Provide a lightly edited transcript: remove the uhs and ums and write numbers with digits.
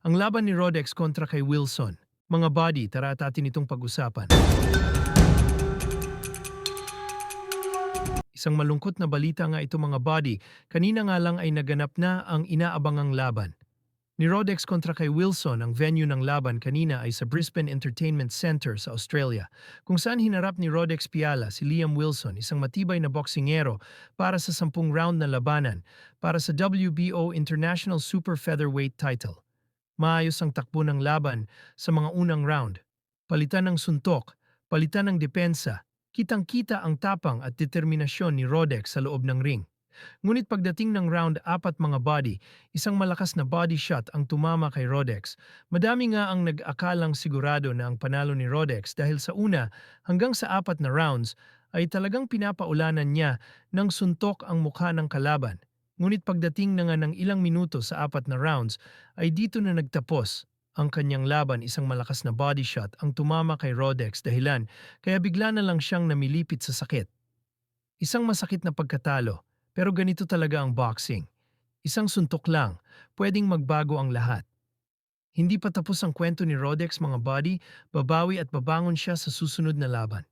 Ang laban ni Rodex kontra kay Wilson. Mga body, tara at atin itong pag-usapan. Isang malungkot na balita nga ito mga body. Kanina nga lang ay naganap na ang inaabangang laban. Ni Rodex kontra kay Wilson, ang venue ng laban kanina ay sa Brisbane Entertainment Centre sa Australia, kung saan hinarap ni Rodex Piala si Liam Wilson, isang matibay na boksingero para sa 10 round na labanan para sa WBO International Super Featherweight title. Maayos ang takbo ng laban sa mga unang round. Palitan ng suntok, palitan ng depensa, kitang-kita ang tapang at determinasyon ni Rodex sa loob ng ring. Ngunit pagdating ng round 4 mga body, isang malakas na body shot ang tumama kay Rodex. Madami nga ang nag-akalang sigurado na ang panalo ni Rodex dahil sa una hanggang sa 4 na rounds ay talagang pinapaulanan niya ng suntok ang mukha ng kalaban. Ngunit pagdating na nga ng ilang minuto sa 4 na rounds ay dito na nagtapos ang kanyang laban. Isang malakas na body shot ang tumama kay Rodex dahilan kaya bigla na lang siyang namilipit sa sakit. Isang masakit na pagkatalo. Pero ganito talaga ang boxing. Isang suntok lang, pwedeng magbago ang lahat. Hindi pa tapos ang kwento ni Rodex mga body, babawi at babangon siya sa susunod na laban.